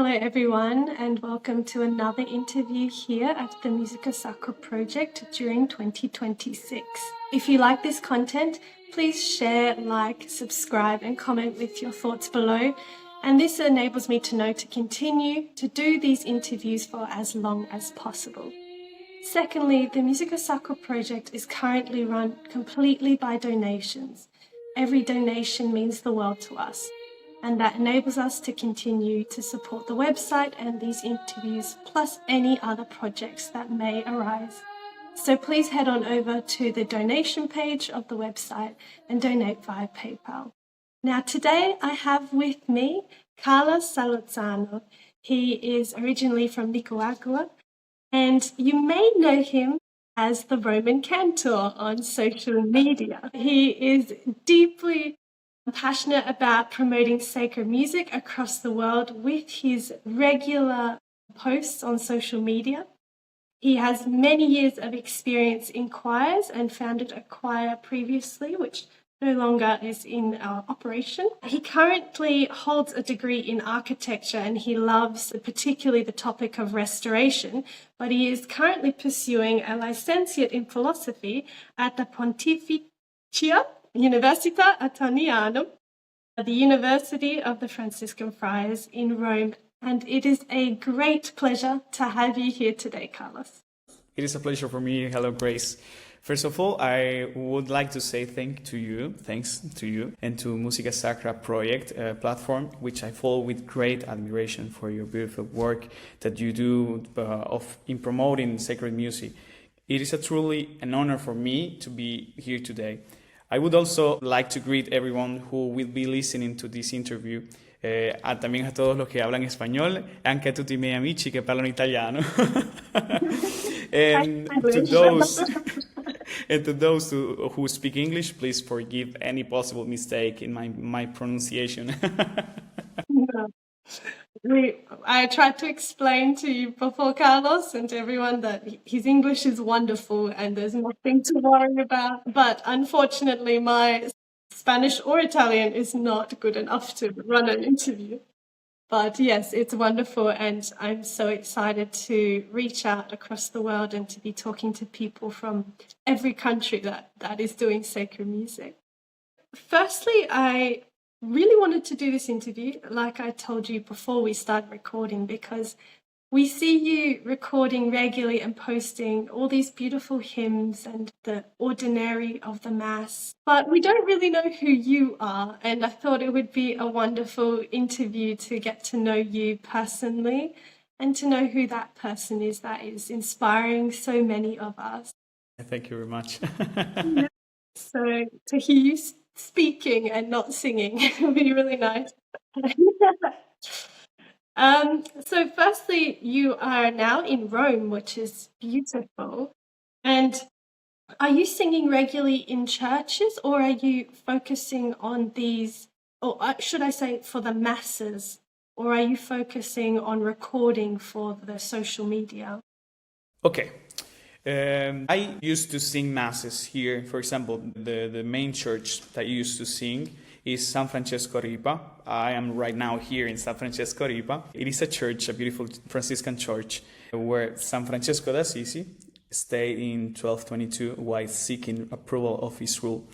Hello everyone and welcome to another interview here at the Musica Sacra project during 2026. If you like this content, please share, like, subscribe and comment with your thoughts below, and this enables me to know to continue to do these interviews for as long as possible. Secondly, the Musica Sacra project is currently run completely by donations. Every donation means the world to us, and that enables us to continue to support the website and these interviews, plus any other projects that may arise. So please head on over to the donation page of the website and donate via PayPal. Now today I have with me Carlo Salazzano. He is originally from Nicaragua, and you may know him as the Roman Cantor on social media. He is deeply passionate about promoting sacred music across the world with his regular posts on social media. He has many years of experience in choirs and founded a choir previously, which no longer is in operation. He currently holds a degree in architecture and he loves particularly the topic of restoration, but he is currently pursuing a licentiate in philosophy at the Pontificia Università Attonianum, the University of the Franciscan Friars in Rome. And it is a great pleasure to have you here today, Carlos. It is a pleasure for me. Hello, Grace. First of all, I would like to say thanks to you, and to Musica Sacra project platform, which I follow with great admiration for your beautiful work that you do in promoting sacred music. It is truly an honor for me to be here today. I would also like to greet everyone who will be listening to this interview. También a todos los que hablan español, anche a tutti I miei amici che parlano italiano. And to those who speak English, please forgive any possible mistake in my pronunciation. I tried to explain to you before, Carlos, and to everyone that his English is wonderful and there's nothing to worry about. But unfortunately, my Spanish or Italian is not good enough to run an interview. But yes, it's wonderful, and I'm so excited to reach out across the world and to be talking to people from every country that is doing sacred music. Firstly, I really wanted to do this interview, like I told you before we started recording, because we see you recording regularly and posting all these beautiful hymns and the ordinary of the Mass, but we don't really know who you are, and I thought it would be a wonderful interview to get to know you personally and to know who that person is that is inspiring so many of us. Thank you very much. So to hear you speaking and not singing would be really nice. So firstly, you are now in Rome, which is beautiful. And are you singing regularly in churches, or are you focusing on these, or should I say for the masses, or are you focusing on recording for the social media? Okay. I used to sing masses here. For example, the main church that I used to sing is San Francesco Ripa. I am right now here in San Francesco Ripa. It is a church, a beautiful Franciscan church, where San Francesco d'Assisi stayed in 1222 while seeking approval of his rule.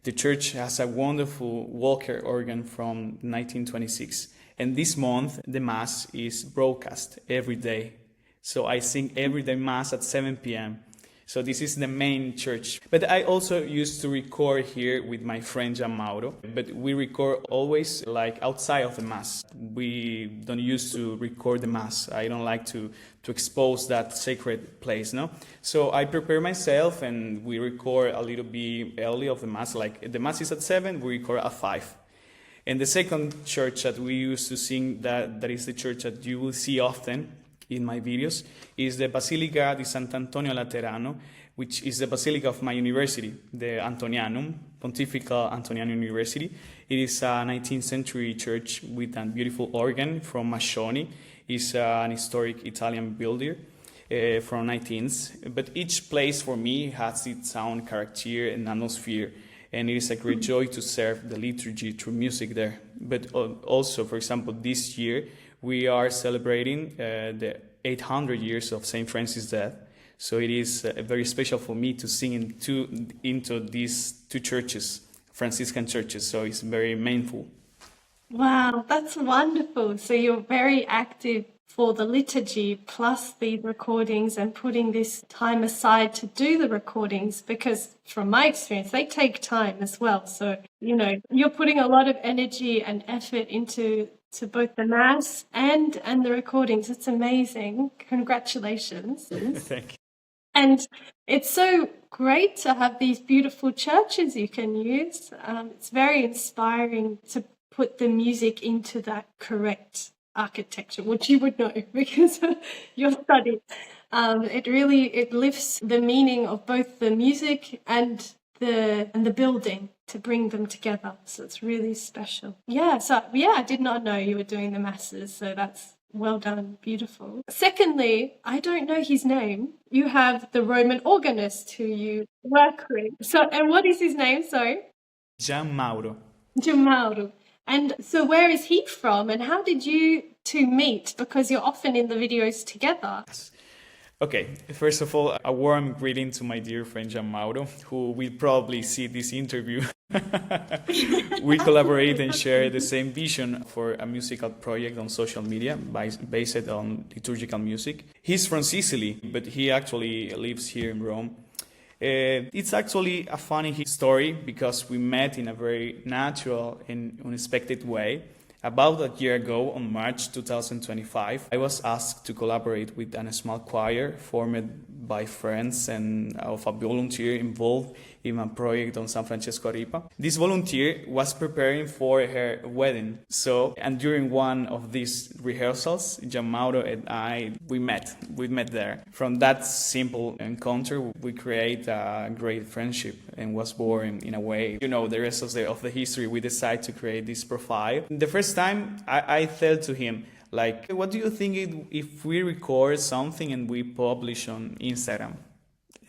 The church has a wonderful Walker organ from 1926. And this month, the Mass is broadcast every day. So I sing every day Mass at 7 p.m. So this is the main church. But I also used to record here with my friend Giammauro. But we record always like outside of the Mass. We don't used to record the Mass. I don't like to expose that sacred place, no? So I prepare myself and we record a little bit early of the Mass. Like the Mass is at 7, we record at 5. And the second church that we used to sing, that is the church that you will see often in my videos, is the Basilica di Sant'Antonio Laterano, which is the basilica of my university, the Antonianum, Pontifical Antonian University. It is a 19th century church with a beautiful organ from Mascioni. It's an historic Italian builder from 19th. But each place for me has its own character and atmosphere. And it is a great joy to serve the liturgy through music there. But also, for example, this year, we are celebrating the 800 years of Saint Francis' death. So it is very special for me to sing into these two churches, Franciscan churches. So it's very meaningful. Wow, that's wonderful. So you're very active for the liturgy plus the recordings and putting this time aside to do the recordings, because from my experience, they take time as well. So, you're putting a lot of energy and effort into both the Mass and the recordings. It's amazing. Congratulations. Thank you. And it's so great to have these beautiful churches you can use. It's very inspiring to put the music into that correct architecture, which you would know because you're studying. It lifts the meaning of both the music and the building to bring them together. So it's really special. I did not know you were doing the masses, so that's well done, beautiful. Secondly, I don't know his name. You have the Roman organist who you work with. So, and what is his name? Sorry? Giammauro. Giammauro. And so where is he from and how did you two meet? Because you're often in the videos together. Okay, first of all, a warm greeting to my dear friend Giammauro, who will probably see this interview. We collaborate and share the same vision for a musical project on social media based on liturgical music. He's from Sicily, but he actually lives here in Rome. It's actually a funny story because we met in a very natural and unexpected way. About a year ago, on March 2025, I was asked to collaborate with a small choir formed by friends and of a volunteer involved in a project on San Francesco Ripa. This volunteer was preparing for her wedding. And during one of these rehearsals, Giammauro and we met there. From that simple encounter, we create a great friendship and was born in a way. The rest of the history, we decided to create this profile. The first time I said to him, what do you think if we record something and we publish on Instagram?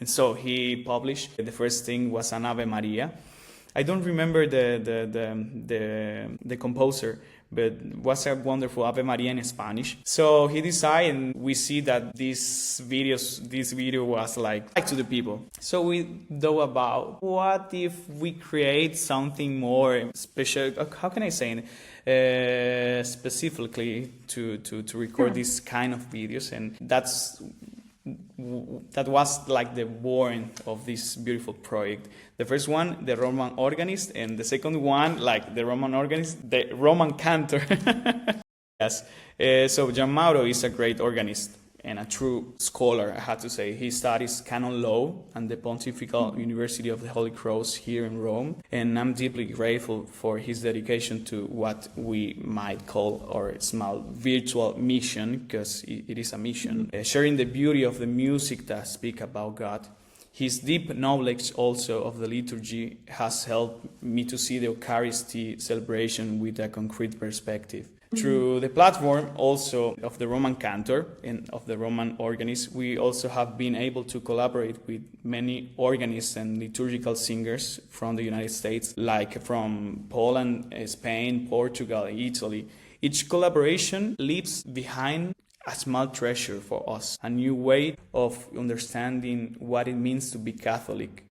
And so he published. The first thing was an Ave Maria. I don't remember the composer, but it was a wonderful Ave Maria in Spanish. So he decided, and we see that this video was like to the people. So we thought about what if we create something more special? How can I say it? Specifically to record this kind of videos, and that was like the born of this beautiful project. The first one, the Roman Organist, and the second one, like the Roman Organist, the Roman Cantor. Yes. So Giammauro is a great organist and a true scholar, I have to say. He studies canon law at the Pontifical University of the Holy Cross here in Rome, and I'm deeply grateful for his dedication to what we might call our small virtual mission, because it is a mission, sharing the beauty of the music that speak about God. His deep knowledge also of the liturgy has helped me to see the Eucharistic celebration with a concrete perspective. Through the platform also of the Roman Cantor and of the Roman Organist, we also have been able to collaborate with many organists and liturgical singers from the United States, like from Poland, Spain, Portugal, Italy. Each collaboration leaves behind a small treasure for us, a new way of understanding what it means to be Catholic.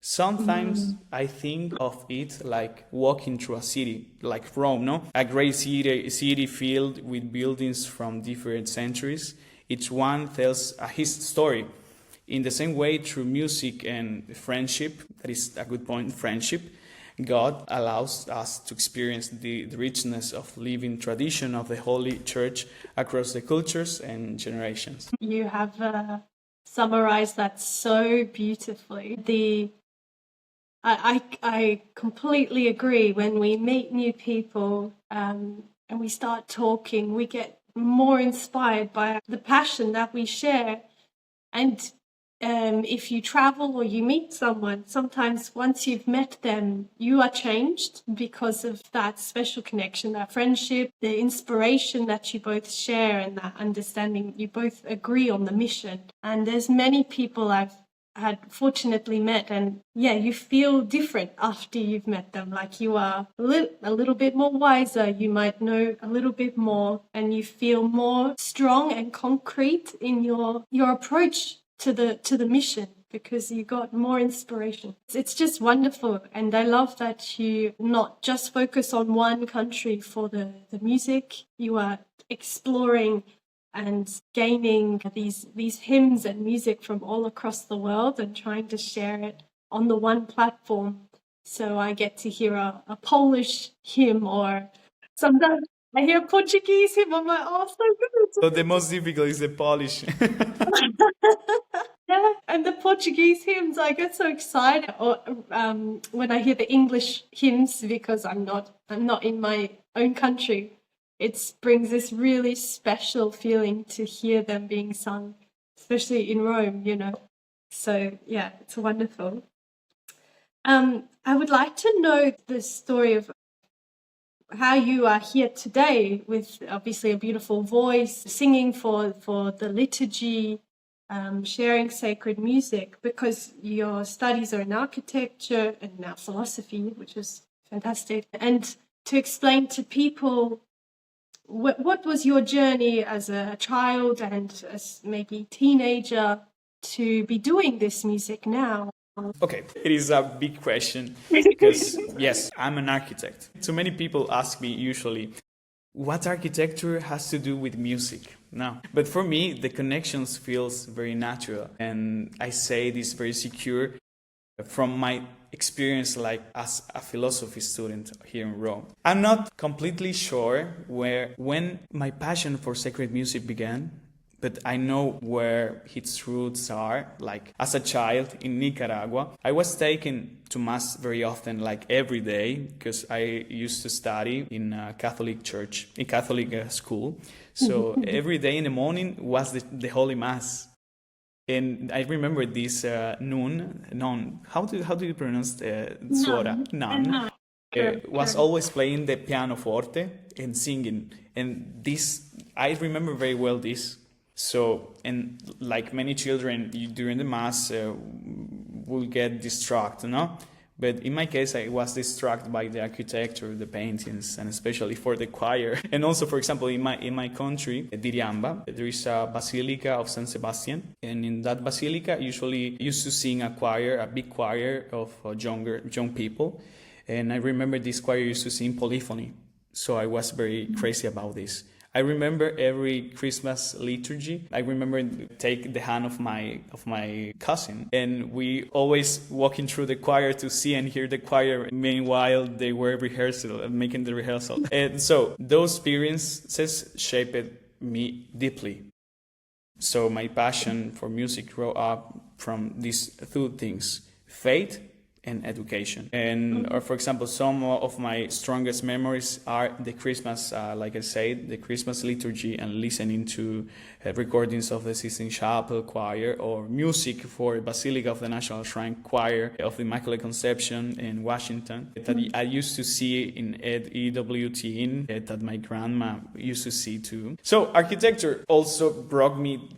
Sometimes I think of it like walking through a city, like Rome, no? A great city filled with buildings from different centuries. Each one tells his story. In the same way, through music and friendship, that is a good point, friendship, God allows us to experience the richness of living tradition of the Holy Church across the cultures and generations. You have summarized that so beautifully. I completely agree. When we meet new people and we start talking, we get more inspired by the passion that we share. And if you travel or you meet someone, sometimes once you've met them, you are changed because of that special connection, that friendship, the inspiration that you both share, and that understanding. You both agree on the mission. And there's many people I've had fortunately met, and yeah, you feel different after you've met them. Like you are a little bit more wiser, you might know a little bit more, and you feel more strong and concrete in your approach to the mission, because you got more inspiration. It's just wonderful, and I love that you not just focus on one country for the music. You are exploring and gaining these hymns and music from all across the world and trying to share it on the one platform. So I get to hear a Polish hymn, or sometimes I hear a Portuguese hymn. I'm like, oh, so So good. the most difficult is the Polish. Yeah, and the Portuguese hymns, I get so excited. Or when I hear the English hymns, because I'm not in my own country, it brings this really special feeling to hear them being sung, especially in Rome, you know. So yeah, it's wonderful. I would like to know the story of how you are here today, with obviously a beautiful voice, singing for the liturgy, sharing sacred music, because your studies are in architecture and now philosophy, which is fantastic. And to explain to people what was your journey as a child and as maybe teenager to be doing this music now? Okay, it is a big question because, yes, I'm an architect. So many people ask me usually, what architecture has to do with music? No. But for me, the connections feels very natural. And I say this very secure from my experience like as a philosophy student here in Rome. I'm not completely sure when my passion for sacred music began, but I know where its roots are. Like as a child in Nicaragua, I was taken to mass very often, like every day, because I used to study in a Catholic church, in Catholic school. So every day in the morning was the Holy Mass. And I remember this non. How do you pronounce suora? Nun. Was always playing the pianoforte and singing. And this, I remember very well this. So, and like many children, during the mass will get distracted, no? But in my case, I was distracted by the architecture, the paintings, and especially for the choir. And also, for example, in my country, Diriamba, there is a basilica of San Sebastian, and in that basilica, usually used to sing a choir, a big choir of young people. And I remember this choir used to sing polyphony, so I was very crazy about this. I remember every Christmas liturgy. I remember take the hand of my cousin, and we always walking through the choir to see and hear the choir. Meanwhile, they were making the rehearsal, and so those experiences shaped me deeply. So my passion for music grew up from these two things: faith and education. And or for example, some of my strongest memories are the Christmas, like I said, the Christmas liturgy and listening to recordings of the Sistine Chapel choir, or music for Basilica of the National Shrine choir of the Immaculate Conception in Washington that I used to see in EWT that my grandma used to see too. So architecture also brought me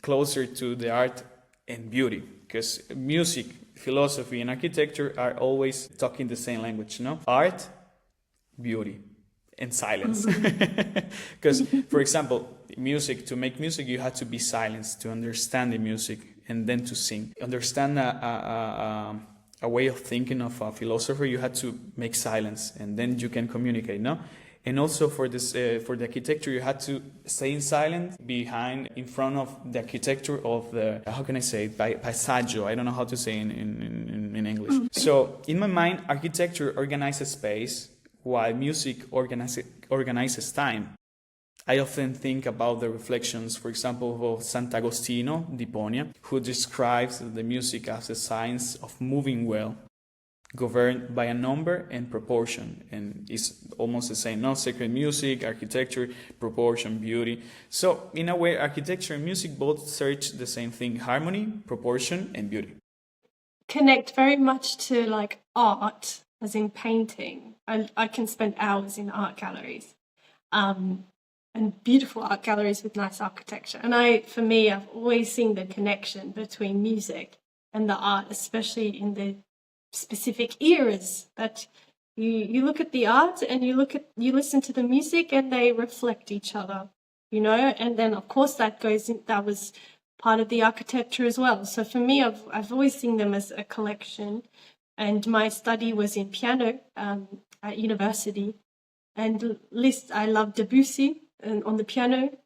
closer to the art and beauty, because music, philosophy, and architecture are always talking the same language, no? Art, beauty, and silence. Because, for example, music, to make music, you had to be silenced to understand the music and then to sing. Understand a way of thinking of a philosopher, you had to make silence and then you can communicate, no? And also for this, for the architecture, you had to stay in silence in front of the architecture of the, how can I say it, paesaggio. I don't know how to say in English. So in my mind, architecture organizes space while music organizes time. I often think about the reflections, for example, of Sant'Agostino di Ponia, who describes the music as a science of moving well, governed by a number and proportion, and it's almost the same, no? Sacred music, architecture, proportion, beauty. So in a way, architecture and music both search the same thing: harmony, proportion, and beauty. Connect very much to like art, as in painting. I can spend hours in art galleries, and beautiful art galleries with nice architecture. And for me, I've always seen the connection between music and the art, especially in the specific eras that you look at the art and you listen to the music and they reflect each other, and then of course that was part of the architecture as well. So for me, I've always seen them as a collection, and my study was in piano at university, and I love Debussy on the piano,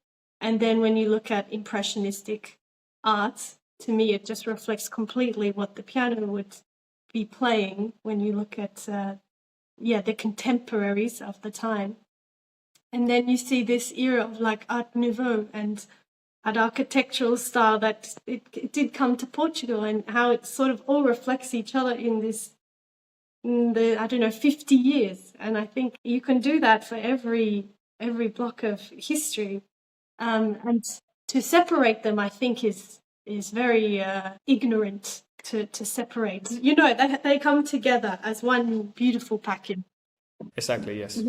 and then when you look at impressionistic art, to me it just reflects completely what the piano would be playing when you look at the contemporaries of the time. And then you see this era of like Art Nouveau and an architectural style that it did come to Portugal, and how it sort of all reflects each other in the 50 years. And I think you can do that for every block of history. And to separate them, I think is very ignorant to separate. They come together as one beautiful package. Exactly, yes.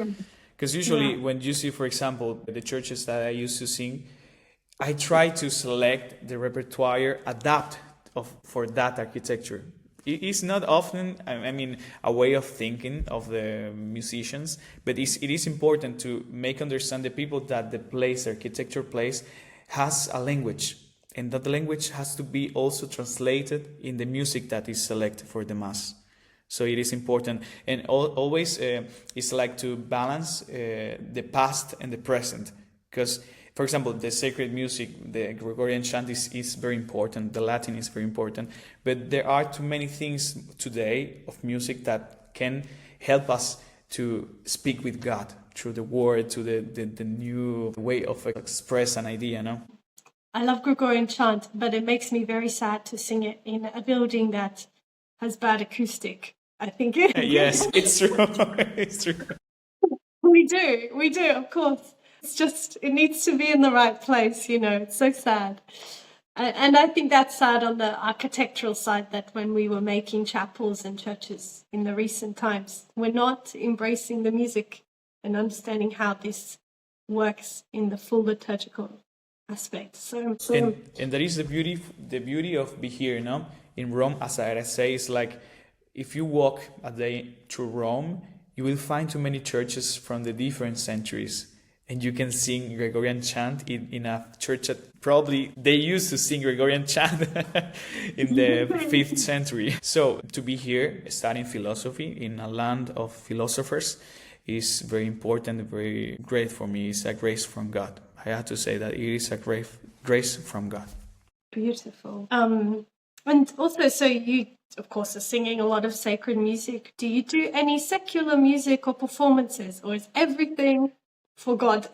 Because usually when you see, for example, the churches that I used to sing, I try to select the repertoire for that architecture. It is not often, a way of thinking of the musicians, but it is important to make understand the people that the architecture place, has a language, and that language has to be also translated in the music that is selected for the mass. So it is important, and always it's like to balance the past and the present, because, for example, the sacred music, the Gregorian chant is very important, the Latin is very important, but there are too many things today of music that can help us to speak with God through the word, to the new way of express an idea, no? I love Gregorian chant, but it makes me very sad to sing it in a building that has bad acoustic, I think. Yes, it's true. It's true. We do, of course. It's just, it needs to be in the right place, it's so sad. And I think that's sad on the architectural side, that when we were making chapels and churches in the recent times, we're not embracing the music and understanding how this works in the full liturgical aspect. So and that is the beauty of be here, no? In Rome, as I say, it's like if you walk a day through Rome, you will find too many churches from the different centuries. And you can sing Gregorian chant in a church that probably they used to sing Gregorian chant in the 5th century. So to be here studying philosophy in a land of philosophers is very important, very great for me. It's a grace from God. I have to say that it is a grace from God. Beautiful. And also, so you, of course, are singing a lot of sacred music. Do you do any secular music or performances, or is everything for God?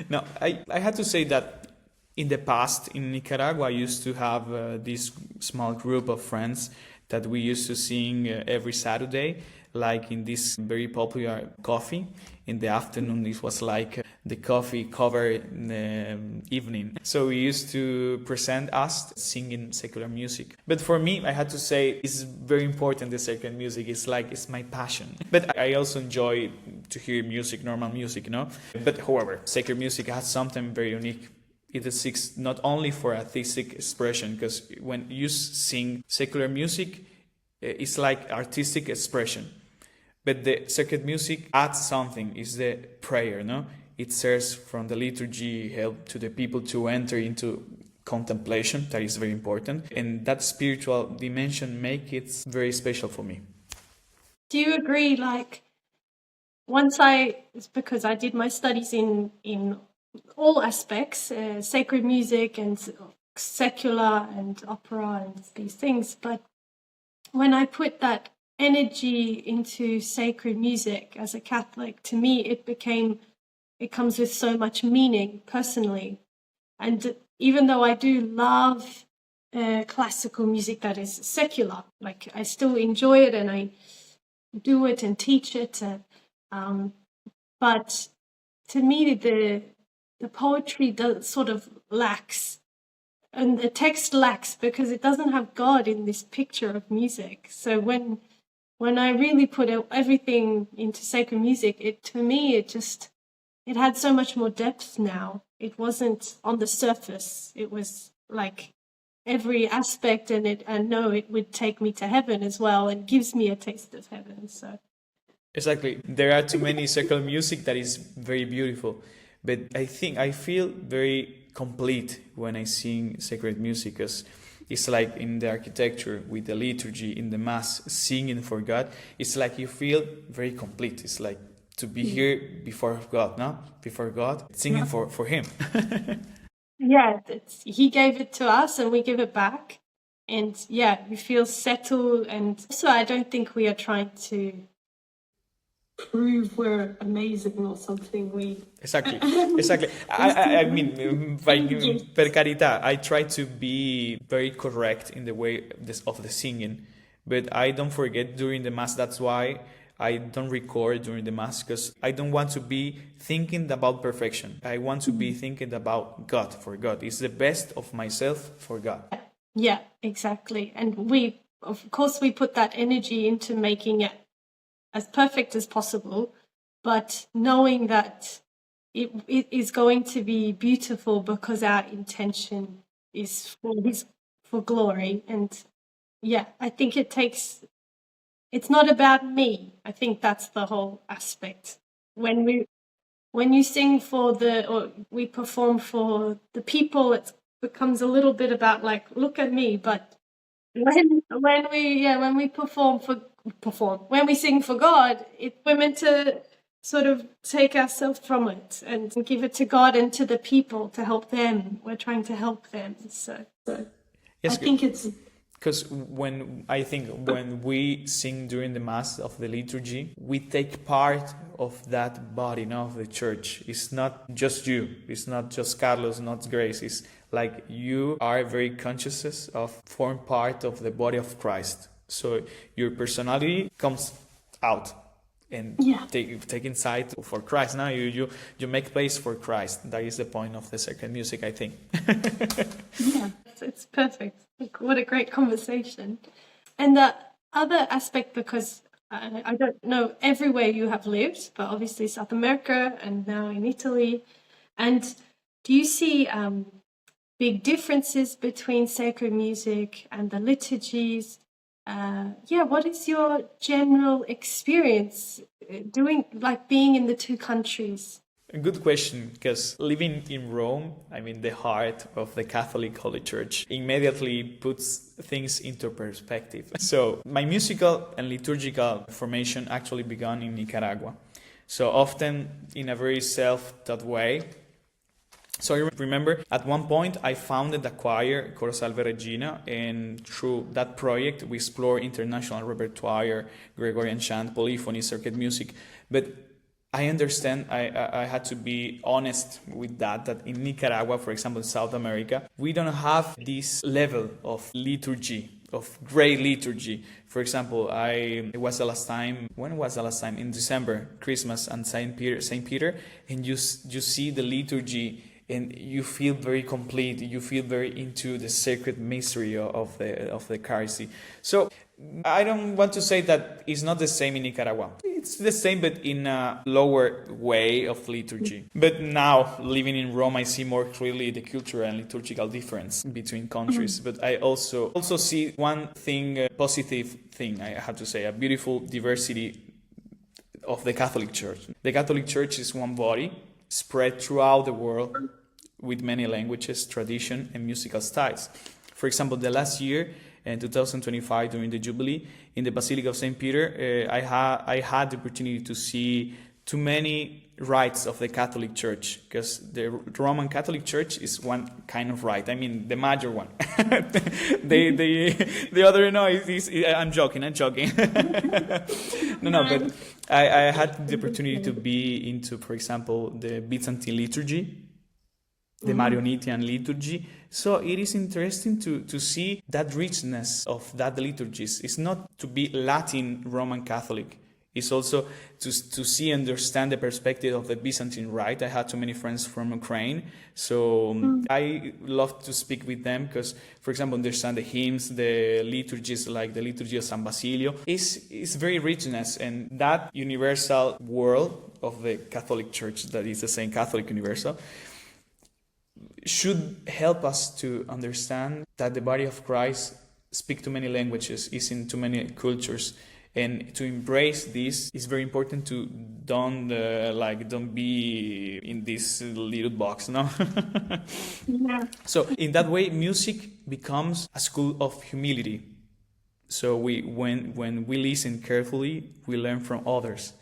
No, I had to say that in the past, in Nicaragua, I used to have this small group of friends that we used to sing every Saturday, like in this very popular coffee. In the afternoon, it was like the coffee cover in the evening. So we used to present us singing secular music. But for me, I had to say, it's very important, the sacred music. It's my passion. But I also enjoy to hear music, normal music, But however, sacred music has something very unique. It seeks not only for artistic expression, because when you sing secular music, it's like artistic expression. But the sacred music adds something, is the prayer, It serves from the liturgy, help to the people to enter into contemplation, that is very important. And that spiritual dimension make it very special for me. Do you agree, it's because I did my studies in all aspects, sacred music and secular and opera and these things, but when I put that energy into sacred music as a Catholic, to me it comes with so much meaning personally. And even though I do love classical music that is secular, I still enjoy it and I do it and teach it, but to me the poetry sort of lacks, and the text lacks, because it doesn't have God in this picture of music. So when I really put everything into sacred music, it had so much more depth now. It wasn't on the surface. It was every aspect, and I know it would take me to heaven as well, and gives me a taste of heaven. So Exactly. There are too many secular music that is very beautiful, but I feel very complete when I sing sacred music, because it's like in the architecture, with the liturgy, in the mass, singing for God. It's like you feel very complete. It's like to be here before God, no? Before God, singing for Him. yeah, he gave it to us, and we give it back, and yeah, we feel settled. And so I don't think we are trying to prove we're amazing or something. Exactly. I mean, per carità, I try to be very correct in the way of the singing, but I don't forget during the mass. That's why I don't record during the mass, because I don't want to be thinking about perfection. I want to be thinking about God, for God. It's the best of myself for God. Yeah, exactly. And we, of course, we put that energy into making it as perfect as possible, but knowing that it is going to be beautiful because our intention is for glory. And yeah, I think it's not about me. I think that's the whole aspect. When you sing or we perform for the people, it becomes a little bit about like, look at me. But when we when we sing for God, we're meant to sort of take ourselves from it and give it to God and to the people to help them. We're trying to help them. So Yes, I think it's because when we sing during the mass of the liturgy, we take part of that body, no, of the church. It's not just you. It's not just Carlos, not Grace. It's like you are very conscious of form part of the body of Christ. So your personality comes out and take inside for Christ. Now you make place for Christ. That is the point of the sacred music, I think. yeah, it's perfect. What a great conversation. And the other aspect, because I don't know everywhere you have lived, but obviously South America and now in Italy. And do you see big differences between sacred music and the liturgies? What is your general experience being in the two countries? A good question, because living in Rome, I mean, the heart of the Catholic Holy Church, immediately puts things into perspective. So my musical and liturgical formation actually began in Nicaragua. So often in a very self-taught way. So I remember at one point I founded a choir called Salve Regina, and through that project we explore international repertoire, Gregorian chant, polyphony, circuit music. But I understand, I had to be honest with that in Nicaragua, for example, in South America, we don't have this level of liturgy, of great liturgy. For example, when was the last time? In December, Christmas and Saint Peter, and you see the liturgy and you feel very complete, you feel very into the sacred mystery of the Eucharisty. So I don't want to say that it's not the same in Nicaragua. It's the same, but in a lower way of liturgy. But now, living in Rome, I see more clearly the cultural and liturgical difference between countries. But I also see one thing, positive thing, I have to say, a beautiful diversity of the Catholic Church. The Catholic Church is one body, spread throughout the world with many languages, tradition, and musical styles. For example, the last year, in 2025, during the Jubilee, in the Basilica of St. Peter, I had the opportunity to see too many rites of the Catholic Church, because the Roman Catholic Church is one kind of rite. I mean, the major one. The other, no, I'm joking. No, but I had the opportunity to be into, for example, the Byzantine liturgy, the Marionitian liturgy. So it is interesting to see that richness of that liturgies. It's not to be Latin Roman Catholic. It's also to see and understand the perspective of the Byzantine rite. I had too many friends from Ukraine, so I love to speak with them because, for example, understand the hymns, the liturgies like the liturgy of San Basilio. It's very richness, and that universal world of the Catholic Church, that is the same Catholic universal, should help us to understand that the body of Christ speaks too many languages, is in too many cultures. And to embrace this is very important to don't be in this little box, no? Yeah. So in that way, music becomes a school of humility. So when we listen carefully, we learn from others.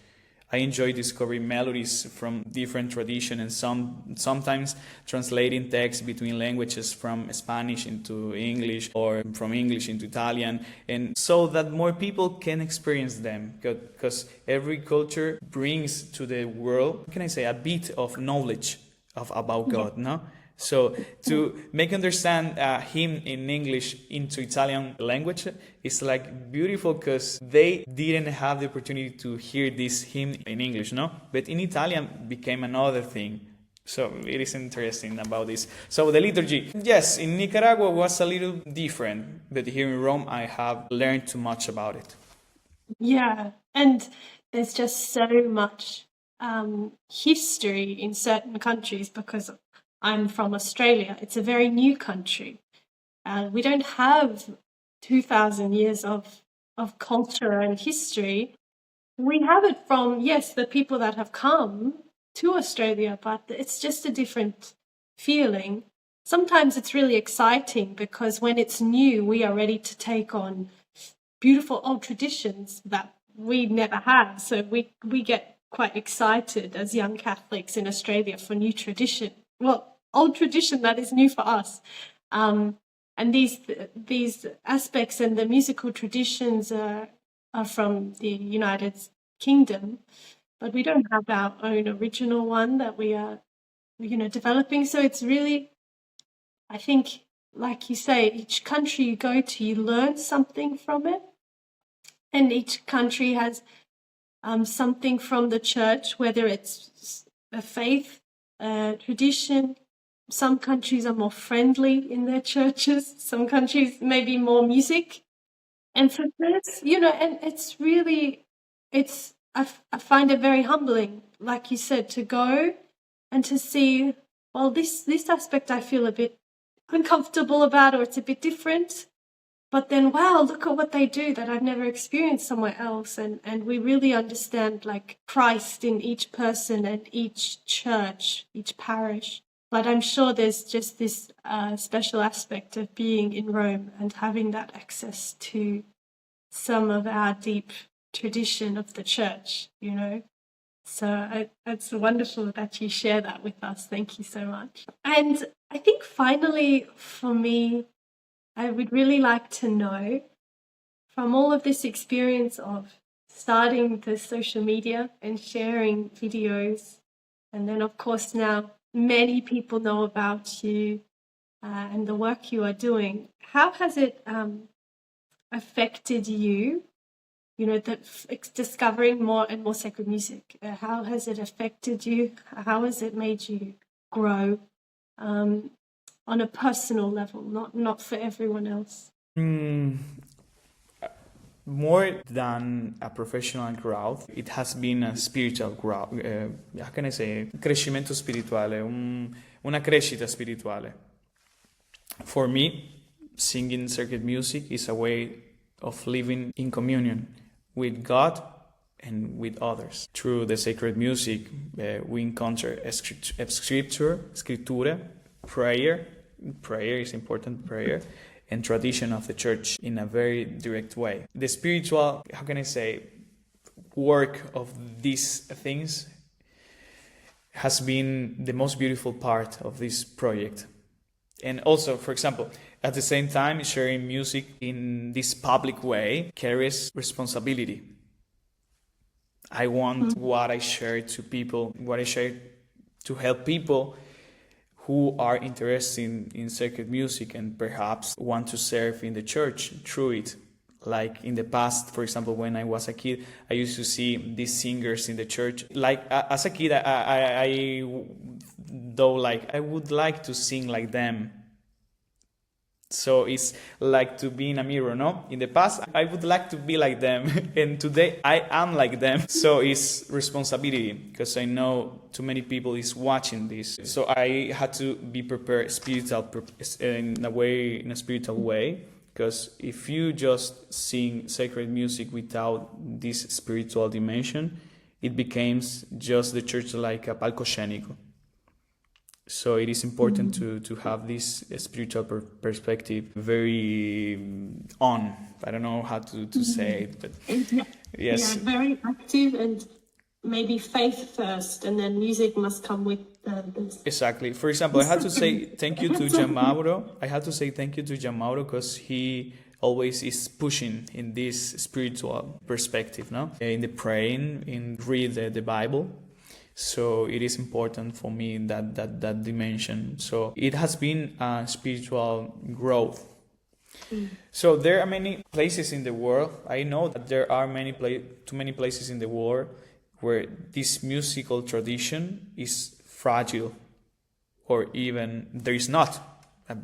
I enjoy discovering melodies from different traditions and sometimes translating texts between languages from Spanish into English or from English into Italian, and so that more people can experience them, because every culture brings to the world, how can I say, a bit of knowledge about God, no? So to make understand a hymn in English into Italian language is like beautiful, because they didn't have the opportunity to hear this hymn in English, no? But in Italian became another thing. So it is interesting about this. So the liturgy, yes, in Nicaragua was a little different, but here in Rome I have learned too much about it. Yeah, and there's just so much history in certain countries, because I'm from Australia. It's a very new country. We don't have 2,000 years of culture and history. We have it from, yes, the people that have come to Australia, but it's just a different feeling. Sometimes it's really exciting because when it's new, we are ready to take on beautiful old traditions that we never had. So we get quite excited as young Catholics in Australia for new tradition. Well, old tradition that is new for us. And these aspects and the musical traditions are from the United Kingdom, but we don't have our own original one that we are, developing. So it's really, I think, like you say, each country you go to, you learn something from it. And each country has something from the church, whether it's a faith, tradition. Some countries are more friendly in their churches. Some countries maybe more music emphasis, and it's really, I find it very humbling, like you said, to go and to see, well, this aspect I feel a bit uncomfortable about, or it's a bit different. But then, wow, look at what they do that I've never experienced somewhere else. And we really understand like Christ in each person and each church, each parish. But I'm sure there's just this special aspect of being in Rome and having that access to some of our deep tradition of the church, So it's wonderful that you share that with us. Thank you so much. And I think finally for me, I would really like to know, from all of this experience of starting the social media and sharing videos, and then of course now many people know about you and the work you are doing, how has it affected you, discovering more and more sacred music? How has it affected you? How has it made you grow on a personal level, not for everyone else? More than a professional growth, it has been a spiritual growth. How can I say? Crescimento spirituale, una crescita spirituale. For me, singing sacred music is a way of living in communion with God and with others. Through the sacred music, we encounter scripture, prayer is important, prayer, and tradition of the church in a very direct way. The spiritual, how can I say, work of these things has been the most beautiful part of this project. And also, for example, at the same time, sharing music in this public way carries responsibility. I want what I share to people, what I share to help people who are interested in sacred music and perhaps want to serve in the church through it. Like in the past, for example, when I was a kid, I used to see these singers in the church. Like as a kid, I would like to sing like them. So it's like to be in a mirror, no? In the past, I would like to be like them, and today I am like them. So it's responsibility, because I know too many people is watching this. So I had to be prepared in a spiritual way, because if you just sing sacred music without this spiritual dimension, it becomes just the church like a palcoscenico. So it is important to have this spiritual perspective very on. I don't know how to say it, but yes. Yeah, very active, and maybe faith first, and then music must come with the... Exactly. For example, I had to say thank you to Giammauro. I had to say thank you to Giammauro because he always is pushing in this spiritual perspective, no? In the praying, in read the Bible. So it is important for me that dimension. So it has been a spiritual growth. So there are many places in the world. I know that there are too many places in the world where this musical tradition is fragile, or even there is not a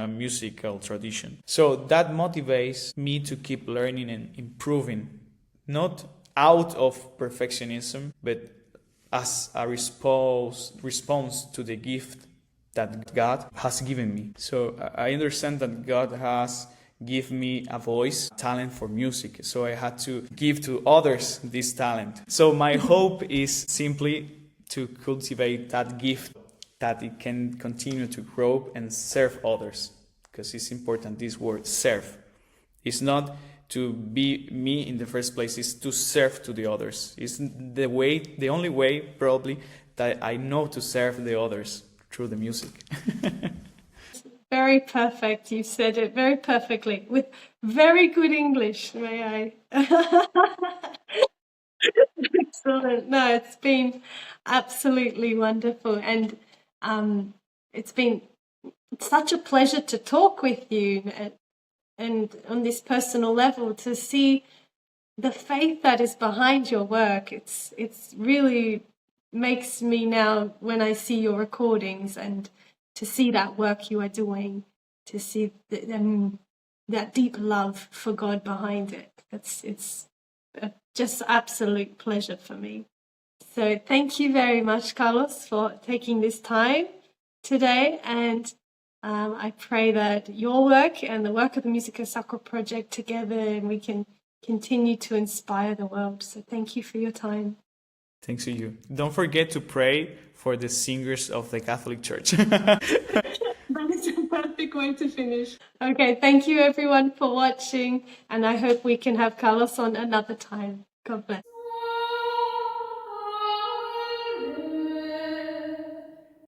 musical tradition. So that motivates me to keep learning and improving, not out of perfectionism, but as a response to the gift that God has given me. So I understand that God has given me a voice, talent for music. So I had to give to others this talent. So my hope is simply to cultivate that gift, that it can continue to grow and serve others. Because it's important, this word, serve. It's not to be me in the first place, is to serve to the others. It's the only way probably that I know to serve the others, through the music. Very perfect. You said it very perfectly with very good English, may I? Excellent. No, it's been absolutely wonderful, and it's been such a pleasure to talk with you, and on this personal level, to see the faith that is behind your work. It's really makes me now, when I see your recordings and to see that work you are doing, to see that deep love for God behind it. It's just absolute pleasure for me. So thank you very much, Carlos, for taking this time today, and I pray that your work and the work of the Musica Sacra project together, and we can continue to inspire the world. So thank you for your time. Thanks to you. Don't forget to pray for the singers of the Catholic Church. That is a perfect way to finish. Okay, thank you everyone for watching, and I hope we can have Carlos on another time. God bless.